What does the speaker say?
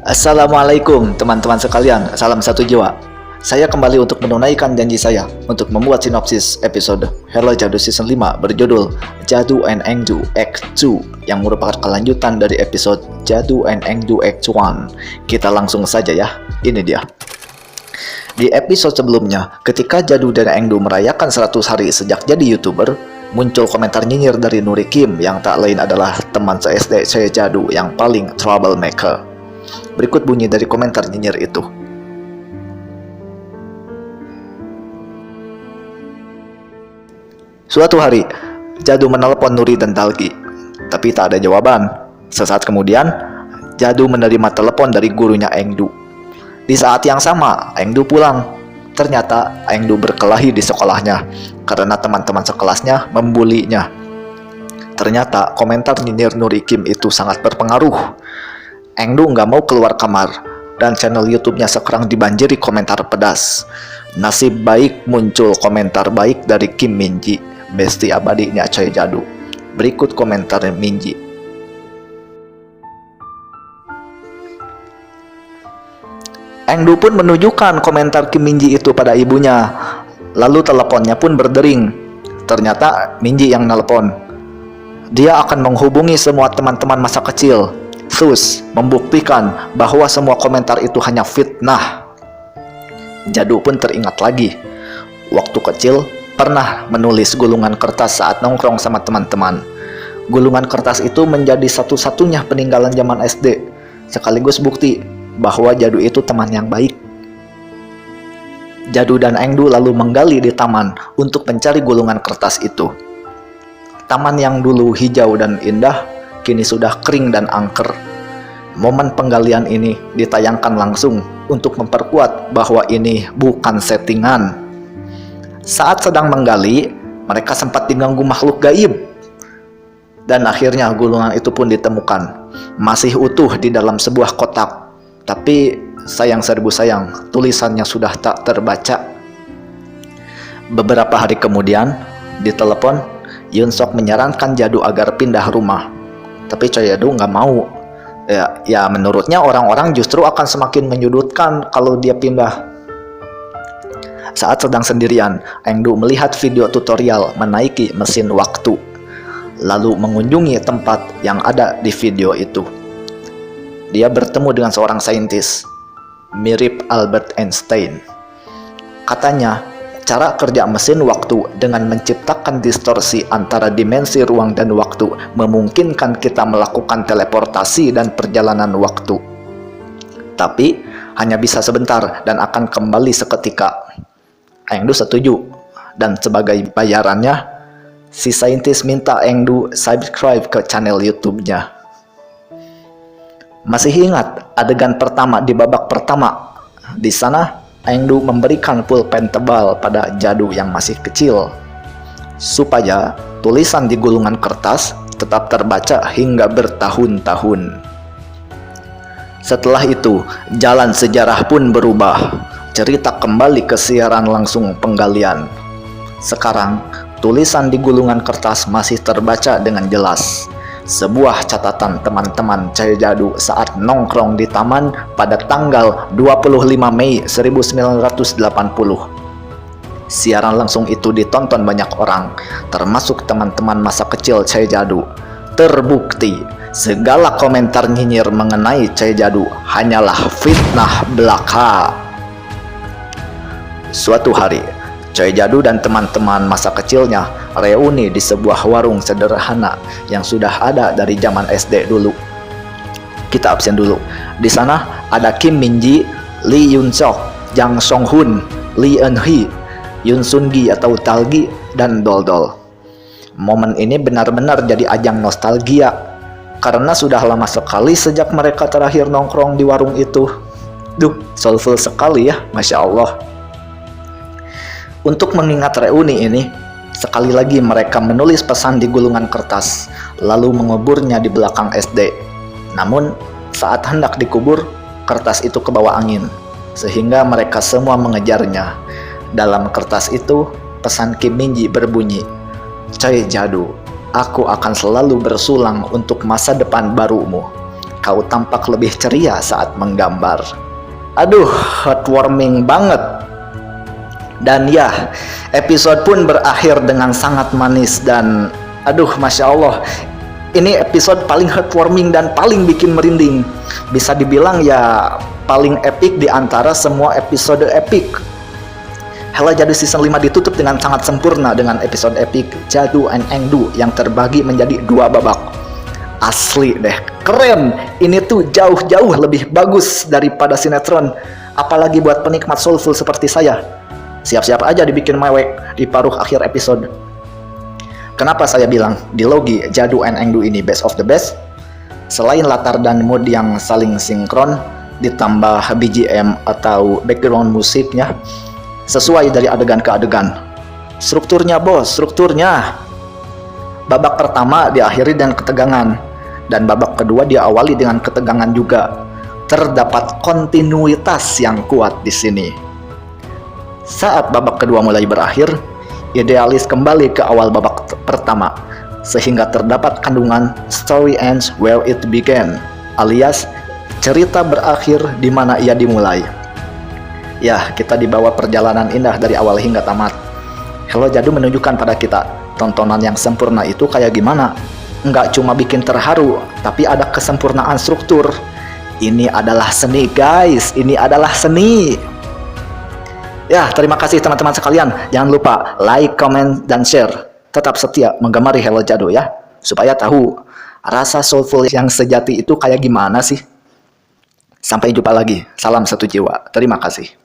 Assalamualaikum teman-teman sekalian, salam satu jiwa. Saya kembali untuk menunaikan janji saya untuk membuat sinopsis episode Hello Jadu Season 5 berjudul Jadu and Engdu Act 2 yang merupakan kelanjutan dari episode Jadu and Engdu Act 1. Kita langsung saja ya, ini dia. Di episode sebelumnya, ketika Jadu dan Engdu merayakan 100 hari sejak jadi YouTuber, muncul komentar nyinyir dari Nuri Kim yang tak lain adalah teman se-SD saya Jadu yang paling troublemaker. Berikut bunyi dari komentar nyinyir itu. Suatu hari, Jadu menelepon Nuri dan Dalgi, tapi tak ada jawaban. Sesaat kemudian, Jadu menerima telepon dari gurunya Engdu. Di saat yang sama, Engdu pulang. Ternyata Engdu berkelahi di sekolahnya karena teman-teman sekelasnya membulinya. Ternyata komentar nyinyir Nuri Kim itu sangat berpengaruh. Engdu nggak mau keluar kamar, dan channel YouTube-nya sekarang dibanjiri komentar pedas. Nasib baik muncul komentar baik dari Kim Minji, besti abadinya Choi Jadu. Berikut komentar Minji. Engdu pun menunjukkan komentar Kim Minji itu pada ibunya. Lalu teleponnya pun berdering. Ternyata Minji yang nelpon. Dia akan menghubungi semua teman-teman masa kecil, terus membuktikan bahwa semua komentar itu hanya fitnah. Jadu pun teringat lagi, waktu kecil pernah menulis gulungan kertas saat nongkrong sama teman-teman. Gulungan kertas itu menjadi satu-satunya peninggalan zaman SD, sekaligus bukti bahwa Jadu itu teman yang baik. Jadu dan Engdu lalu menggali di taman untuk mencari gulungan kertas itu. Taman yang dulu hijau dan indah kini sudah kering dan angker. Momen penggalian ini ditayangkan langsung untuk memperkuat bahwa ini bukan settingan. Saat sedang menggali, mereka sempat diganggu makhluk gaib. Dan akhirnya gulungan itu pun ditemukan, masih utuh di dalam sebuah kotak. Tapi sayang seribu sayang, tulisannya sudah tak terbaca. Beberapa hari kemudian, di telepon, Yoon Sok menyarankan Jadu agar pindah rumah. Tapi Choi Jadu nggak mau. Ya menurutnya orang-orang justru akan semakin menyudutkan kalau dia pindah. Saat sedang sendirian, Engdu melihat video tutorial menaiki mesin waktu, lalu mengunjungi tempat yang ada di video itu. Dia bertemu dengan seorang saintis, mirip Albert Einstein. Katanya, cara kerja mesin waktu dengan menciptakan distorsi antara dimensi ruang dan waktu memungkinkan kita melakukan teleportasi dan perjalanan waktu. Tapi hanya bisa sebentar dan akan kembali seketika. Engdu setuju, dan sebagai bayarannya, si saintis minta Engdu subscribe ke channel YouTube-nya. Masih ingat adegan pertama di babak pertama? Di sana Engdu memberikan pulpen tebal pada Jadu yang masih kecil, supaya tulisan di gulungan kertas tetap terbaca hingga bertahun-tahun. Setelah itu, jalan sejarah pun berubah. Cerita kembali ke siaran langsung penggalian. Sekarang, tulisan di gulungan kertas masih terbaca dengan jelas. Sebuah catatan teman-teman Choi Jadu saat nongkrong di taman pada tanggal 25 Mei 1980. Siaran langsung itu ditonton banyak orang, termasuk teman-teman masa kecil Choi Jadu. Terbukti, segala komentar nyinyir mengenai Choi Jadu hanyalah fitnah belaka. Suatu hari, Choi Jadu dan teman-teman masa kecilnya reuni di sebuah warung sederhana yang sudah ada dari zaman SD dulu. Kita absen dulu. Di sana ada Kim Minji, Lee Yoon Sok, Jang Song Hoon, Lee Eun Hee, Yoon Sun Gi atau Dalgi, dan Dol Dol. Momen ini benar-benar jadi ajang nostalgia karena sudah lama sekali sejak mereka terakhir nongkrong di warung itu. Duh, soulful sekali ya, Masya Allah. Untuk mengingat reuni ini, sekali lagi mereka menulis pesan di gulungan kertas, lalu menguburnya di belakang SD. Namun, saat hendak dikubur, kertas itu kebawa angin, sehingga mereka semua mengejarnya. Dalam kertas itu, pesan Kim Minji berbunyi, "Choi Jadu, aku akan selalu bersulang untuk masa depan barumu. kau tampak lebih ceria saat menggambar. Aduh, heartwarming banget. Dan ya, episode pun berakhir dengan sangat manis dan aduh, Masya Allah. Ini episode paling heartwarming dan paling bikin merinding. Bisa dibilang ya paling epic di antara semua episode epic. Hello Jadu Season 5 ditutup dengan sangat sempurna dengan episode epic Jadu and Engdu yang terbagi menjadi 2 babak. Asli deh, keren. Ini tuh jauh-jauh lebih bagus daripada sinetron. Apalagi buat penikmat soulful seperti saya. Siap-siap aja dibikin mewek di paruh akhir episode. Kenapa saya bilang dilogi Jadu and Engdu ini best of the best? Selain latar dan mood yang saling sinkron, ditambah BGM atau background musiknya sesuai dari adegan ke adegan. Strukturnya bos, strukturnya. Babak pertama diakhiri dengan ketegangan, dan babak kedua diawali dengan ketegangan juga. Terdapat kontinuitas yang kuat di sini. Saat babak kedua mulai berakhir, idealis kembali ke awal babak pertama, sehingga terdapat kandungan story ends where it began, alias cerita berakhir di mana ia dimulai. Ya, kita dibawa perjalanan indah dari awal hingga tamat. Hello Jadu menunjukkan pada kita, tontonan yang sempurna itu kayak gimana. Nggak cuma bikin terharu, tapi ada kesempurnaan struktur. Ini adalah seni guys, ini adalah seni. Ya, terima kasih teman-teman sekalian. Jangan lupa like, comment, dan share. Tetap setia menggemari Hello Jadu ya, supaya tahu rasa soulful yang sejati itu kayak gimana sih. Sampai jumpa lagi. Salam satu jiwa. Terima kasih.